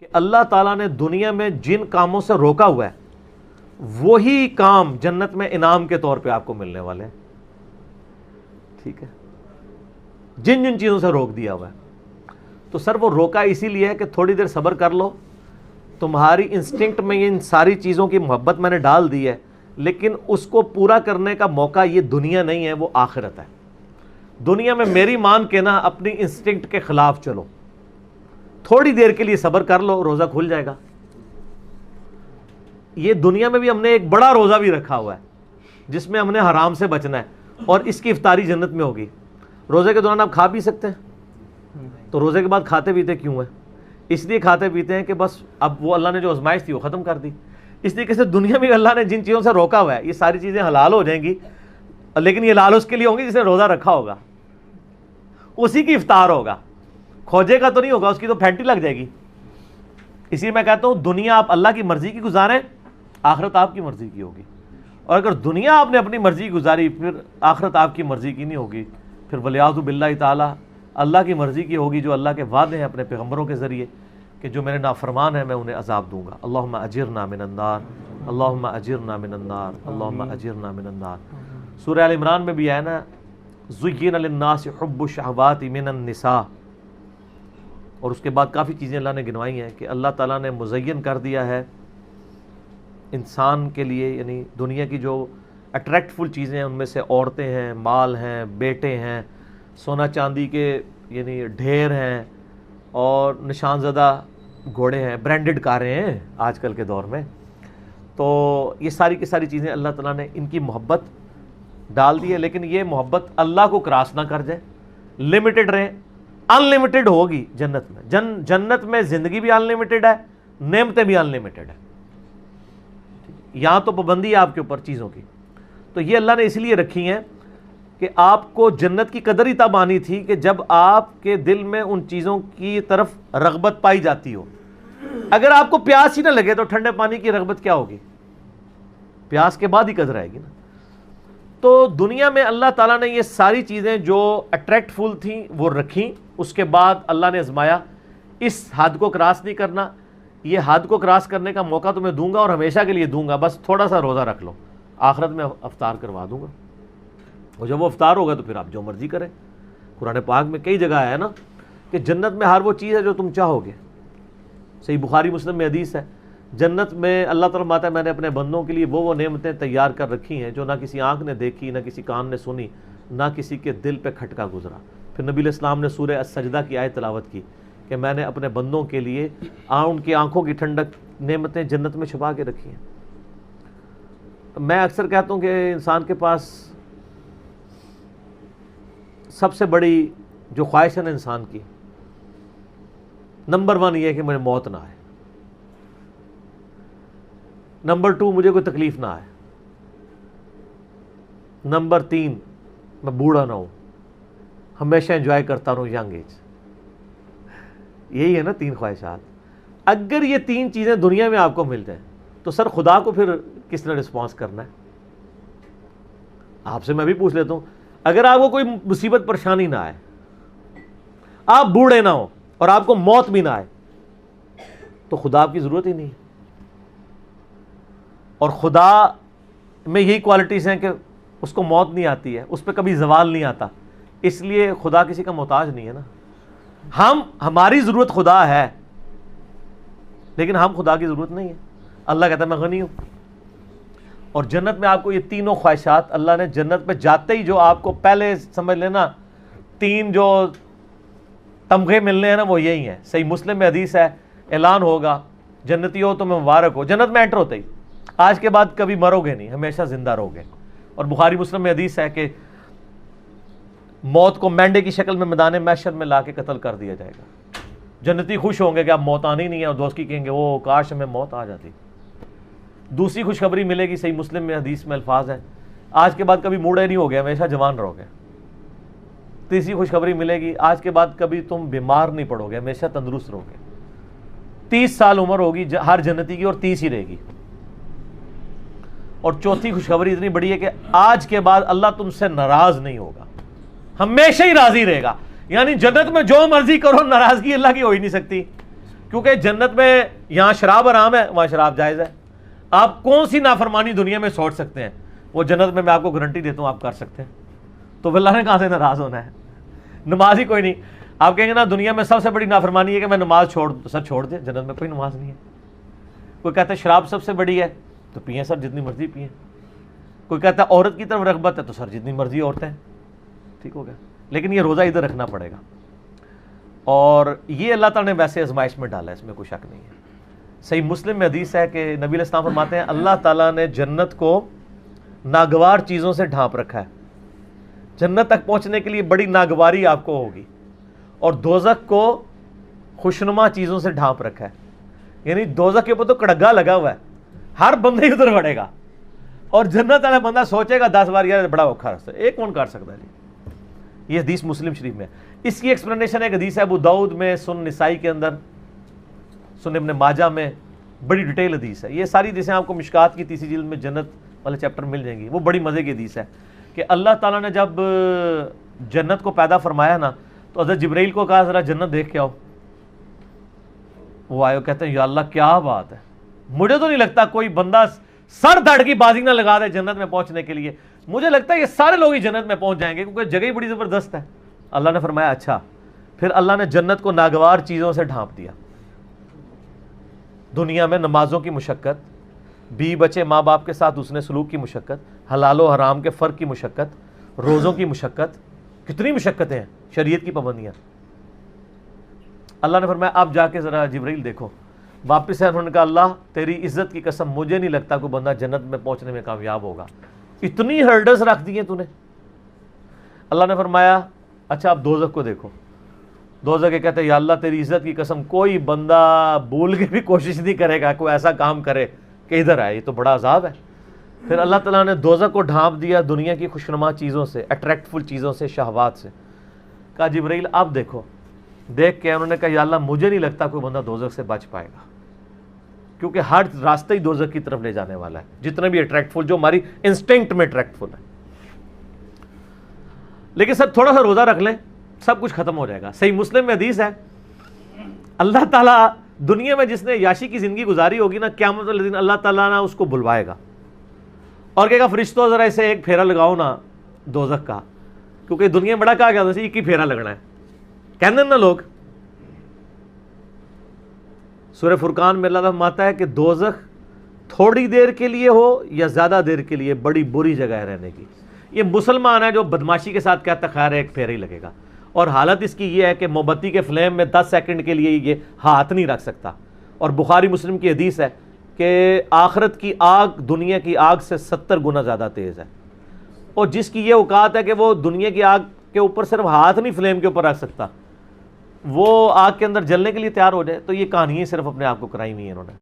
کہ اللہ تعالیٰ نے دنیا میں جن کاموں سے روکا ہوا ہے وہی کام جنت میں انعام کے طور پہ آپ کو ملنے والے ہیں. ٹھیک ہے, جن جن چیزوں سے روک دیا ہوا ہے. تو سر وہ روکا اسی لیے ہے کہ تھوڑی دیر صبر کر لو, تمہاری انسٹنکٹ میں ان ساری چیزوں کی محبت میں نے ڈال دی ہے, لیکن اس کو پورا کرنے کا موقع یہ دنیا نہیں ہے, وہ آخرت ہے. دنیا میں میری مان کے نا اپنی انسٹنکٹ کے خلاف چلو, تھوڑی دیر کے لیے صبر کر لو, روزہ کھل جائے گا. یہ دنیا میں بھی ہم نے ایک بڑا روزہ بھی رکھا ہوا ہے جس میں ہم نے حرام سے بچنا ہے, اور اس کی افطاری جنت میں ہوگی. روزے کے دوران آپ کھا پی سکتے ہیں, تو روزے کے بعد کھاتے پیتے کیوں ہیں؟ اس لیے کھاتے پیتے ہیں کہ بس اب وہ اللہ نے جو آزمائش تھی وہ ختم کر دی. اس طریقے سے دنیا میں اللہ نے جن چیزوں سے روکا ہوا ہے یہ ساری چیزیں حلال ہو جائیں گی, لیکن یہ حلال اس کے لیے ہوں گی جس نے روزہ رکھا ہوگا, اسی کی افطار ہوگا. کھوجے کا تو نہیں ہوگا, اس کی تو پھینٹی لگ جائے گی. اسی لیے میں کہتا ہوں دنیا آپ اللہ کی مرضی کی گزاریں, آخرت آپ کی مرضی کی ہوگی. اور اگر دنیا آپ نے اپنی مرضی گزاری پھر آخرت آپ کی مرضی کی نہیں ہوگی, پھر ولیعوذ باللہ تعالی اللہ کی مرضی کی ہوگی, جو اللہ کے وعدے ہیں اپنے پیغمبروں کے ذریعے کہ جو میرے نافرمان ہیں میں انہیں عذاب دوں گا. اللہم اجرنا من النار, اللہم اجرنا من النار, اللہم اجرنا من النار. سورہ آل عمران میں بھی ہے نا, زُيِّنَ لِلنَّاسِ حُبُّ الشَّهَوَاتِ مِنَ النِّسَاءِ, اور اس کے بعد کافی چیزیں اللہ نے گنوائی ہیں کہ اللہ تعالیٰ نے مزین کر دیا ہے انسان کے لیے, یعنی دنیا کی جو اٹریکٹفل چیزیں ہیں ان میں سے عورتیں ہیں, مال ہیں, بیٹے ہیں, سونا چاندی کے یعنی ڈھیر ہیں, اور نشان زدہ گھوڑے ہیں, برانڈڈ کاریں ہیں آج کل کے دور میں. تو یہ ساری کی ساری چیزیں اللہ تعالیٰ نے ان کی محبت ڈال دی ہے, لیکن یہ محبت اللہ کو کراس نہ کر جائے, لمیٹڈ رہے. ان لمیٹڈ ہوگی جنت میں, جنت میں زندگی بھی ان لمیٹڈ ہے, نعمتیں بھی ان لمیٹڈ ہے. یہاں تو پابندی ہے آپ کے اوپر چیزوں کی, تو یہ اللہ نے اس لیے رکھی ہیں کہ آپ کو جنت کی قدر ہی تب آنی تھی کہ جب آپ کے دل میں ان چیزوں کی طرف رغبت پائی جاتی ہو. اگر آپ کو پیاس ہی نہ لگے تو ٹھنڈے پانی کی رغبت کیا ہوگی؟ پیاس کے بعد ہی قدر آئے گی نا. تو دنیا میں اللہ تعالیٰ نے یہ ساری چیزیں جو اٹریکٹفل تھیں وہ رکھیں, اس کے بعد اللہ نے آزمایا اس حد کو کراس نہیں کرنا, یہ حد کو کراس کرنے کا موقع تمہیں دوں گا اور ہمیشہ کے لیے دوں گا, بس تھوڑا سا روزہ رکھ لو, آخرت میں افطار کروا دوں گا. اور جب وہ افطار ہوگا تو پھر آپ جو مرضی کریں. قرآن پاک میں کئی جگہ ہے نا کہ جنت میں ہر وہ چیز ہے جو تم چاہو گے. صحیح بخاری مسلم میں حدیث ہے, جنت میں اللہ تعالیٰ فرماتا ہے میں نے اپنے بندوں کے لیے وہ نعمتیں تیار کر رکھی ہیں جو نہ کسی آنکھ نے دیکھی, نہ کسی کان نے سنی, نہ کسی کے دل پہ کھٹکا گزرا. پھر نبی علیہ السلام نے سورہ السجدہ کی آیت تلاوت کی کہ میں نے اپنے بندوں کے لیے ان کی آنکھوں کی ٹھنڈک نعمتیں جنت میں چھپا کے رکھی ہیں. میں اکثر کہتا ہوں کہ انسان کے پاس سب سے بڑی جو خواہش ہے نا انسان کی, نمبر 1 یہ ہے کہ مجھے موت نہ آئے, نمبر 2 مجھے کوئی تکلیف نہ آئے, نمبر 3 میں بوڑھا نہ ہوں, ہمیشہ انجوائے کرتا رہوں ینگ ایج. یہی ہے نا 3 خواہشات. اگر یہ 3 چیزیں دنیا میں آپ کو مل جائیں تو سر خدا کو پھر کس نے رسپانس کرنا ہے؟ آپ سے میں بھی پوچھ لیتا ہوں, اگر آپ کو کوئی مصیبت پریشانی نہ آئے, آپ بوڑھے نہ ہو اور آپ کو موت بھی نہ آئے, تو خدا آپ کی ضرورت ہی نہیں ہے. اور خدا میں یہی کوالٹیز ہیں کہ اس کو موت نہیں آتی ہے, اس پہ کبھی زوال نہیں آتا, اس لیے خدا کسی کا محتاج نہیں ہے نا. ہماری ضرورت خدا ہے لیکن ہم خدا کی ضرورت نہیں ہے. اللہ کہتا ہے میں غنی ہوں. اور جنت میں آپ کو یہ تینوں خواہشات اللہ نے جنت پہ جاتے ہی جو آپ کو پہلے سمجھ لینا 3 جو تمغے ملنے ہیں نا وہ یہی ہیں. صحیح مسلم میں حدیث ہے, اعلان ہوگا جنتی ہو تو میں مبارک ہو. جنت میں انٹر ہوتے ہی آج کے بعد کبھی مرو گے نہیں, ہمیشہ زندہ رہو گے. اور بخاری مسلم میں حدیث ہے کہ موت کو مینڈے کی شکل میں میدان محشر میں لا کے قتل کر دیا جائے گا. جنتی خوش ہوں گے کہ اب موت آنی نہیں ہے, اور دوست کی کہیں گے وہ کاش ہمیں موت آ جاتی. دوسری خوشخبری ملے گی, صحیح مسلم میں حدیث میں الفاظ ہیں, آج کے بعد کبھی بوڑھے نہیں ہوگے, ہمیشہ جوان رہو گے. تیسری خوشخبری ملے گی, آج کے بعد کبھی تم بیمار نہیں پڑو گے, ہمیشہ تندرست رہو گے. 30 سال عمر ہوگی ہر جنتی کی اور 30 ہی رہے گی. اور چوتھی خوشخبری اتنی بڑی ہے کہ آج کے بعد اللہ تم سے ناراض نہیں ہوگا, ہمیشہ ہی راضی رہے گا. یعنی جنت میں جو مرضی کرو, ناراضگی اللہ کی ہو ہی نہیں سکتی, کیونکہ جنت میں یہاں شراب حرام ہے، وہاں شراب جائز ہے. آپ کون سی نافرمانی دنیا میں سوچ سکتے ہیں، وہ جنت میں آپ کو گارنٹی دیتا ہوں آپ کر سکتے ہیں. تو اللہ نے کہاں سے ناراض ہونا ہے؟ نماز ہی کوئی نہیں. آپ کہیں گے نا دنیا میں سب سے بڑی نافرمانی ہے کہ میں نماز چھوڑ دیں، جنت میں کوئی نماز نہیں ہے. کوئی کہتا ہے شراب سب سے بڑی ہے، تو پئیں سر جتنی مرضی پئیں. کوئی کہتا ہے عورت کی طرف رغبت ہے، تو سر جتنی مرضی عورتیں. ٹھیک ہو گیا. لیکن یہ روزہ ادھر رکھنا پڑے گا. اور یہ اللہ تعالیٰ نے ویسے آزمائش میں ڈالا ہے، اس میں کوئی شک نہیں ہے. صحیح مسلم میں حدیث ہے کہ نبی علیہ السلام فرماتے ہیں اللہ تعالیٰ نے جنت کو ناگوار چیزوں سے ڈھانپ رکھا ہے. جنت تک پہنچنے کے لیے بڑی ناگواری آپ کو ہوگی. اور دوزخ کو خوشنما چیزوں سے ڈھانپ رکھا ہے. یعنی دوزخ کے اوپر تو کڑگا لگا ہوا ہے، ہر بندے ادھر بڑھے گا. اور جنت والا بندہ سوچے گا 10 بار یار بڑا اوکھا راستہ ہے، ایک کون کر سکتا ہے جی. یہ حدیث مسلم شریف میں. اس کی ایکسپلینیشن ایک حدیث ہے ابو داؤد میں، سنن نسائی کے اندر، سنن ابن ماجہ میں، بڑی ڈیٹیل حدیث ہے. یہ ساری حدیثیں آپ کو مشکات کی تیسری جلد میں جنت والے چیپٹر مل جائیں گی. وہ بڑی مزے کی حدیث ہے کہ اللہ تعالیٰ نے جب جنت کو پیدا فرمایا نا تو حضرت جبرائیل کو کہا ذرا جنت دیکھ کے آؤ. وہ آئے، کہتے ہیں یا اللہ کیا بات ہے، مجھے تو نہیں لگتا کوئی بندہ سر دھڑ کی بازی نہ لگا دے جنت میں پہنچنے کے لیے. مجھے لگتا ہے یہ سارے لوگ ہی جنت میں پہنچ جائیں گے کیونکہ جگہ ہی بڑی زبردست ہے. اللہ نے فرمایا اچھا. پھر اللہ نے جنت کو ناگوار چیزوں سے ڈھانپ دیا. دنیا میں نمازوں کی مشقت، بیوی بچے ماں باپ کے ساتھ اس نے سلوک کی مشقت، حلال و حرام کے فرق کی مشقت، روزوں کی مشقت، کتنی مشقتیں ہیں، شریعت کی پابندیاں. اللہ نے فرمایا اب جا کے ذرا جبرائیل دیکھو. واپس ہے، انہوں نے کہا اللہ تیری عزت کی قسم مجھے نہیں لگتا کوئی بندہ جنت میں پہنچنے میں کامیاب ہوگا، اتنی ہرڈلز رکھ دی ہیں تو نے. اللہ نے فرمایا اچھا اب دوزخ کو دیکھو. دوزخ کے کہتے ہیں یا اللہ تیری عزت کی قسم کوئی بندہ بھول کے بھی کوشش نہیں کرے گا کوئی ایسا کام کرے کہ ادھر آئے، یہ تو بڑا عذاب ہے. پھر اللہ تعالیٰ نے دوزخ کو ڈھانپ دیا دنیا کی خوشنما چیزوں سے، اٹریکٹفل چیزوں سے، شہوات سے. کہا جبرائیل اب دیکھو. دیکھ کے انہوں نے کہا یا اللہ مجھے نہیں لگتا کوئی بندہ دوزخ سے بچ پائے گا کیونکہ ہر راستہ ہی دوزخ کی طرف لے جانے والا ہے، جتنا بھی اٹریکٹفل، جو ہماری انسٹنکٹ میں اٹریکٹفل ہے. لیکن سر تھوڑا سا روزہ رکھ لیں سب کچھ ختم ہو جائے گا. صحیح مسلم میں حدیث ہے اللہ تعالیٰ دنیا میں جس نے یاشی کی زندگی گزاری ہوگی نا، قیامت والے دن اللہ تعالیٰ نا اس کو بلوائے گا اور کہے گا فرشتوں ذرا اسے ایک پھیرا لگاؤ نا دوزخ کا، کیونکہ دنیا میں بڑا کہا گیا تھا ایک ہی پھیرا لگنا ہے. کہنے نا لوگ. سورہ فرقان میں اللہ تعالیٰ فرماتا ہے کہ دوزخ تھوڑی دیر کے لیے ہو یا زیادہ دیر کے لیے بڑی بری جگہ ہے رہنے کی. یہ مسلمان ہے جو بدماشی کے ساتھ کہتا خیر ایک پھیرا ہی لگے گا، اور حالت اس کی یہ ہے کہ موم بتی کے فلیم میں 10 سیکنڈ کے لیے یہ ہاتھ نہیں رکھ سکتا. اور بخاری مسلم کی حدیث ہے کہ آخرت کی آگ دنیا کی آگ سے 70 گنا زیادہ تیز ہے. اور جس کی یہ اوقات ہے کہ وہ دنیا کی آگ کے اوپر صرف ہاتھ نہیں فلیم کے اوپر رکھ سکتا، وہ آگ کے اندر جلنے کے لیے تیار ہو جائے. تو یہ کہانیاں صرف اپنے آپ کو کرائی ہوئی ہیں انہوں نے.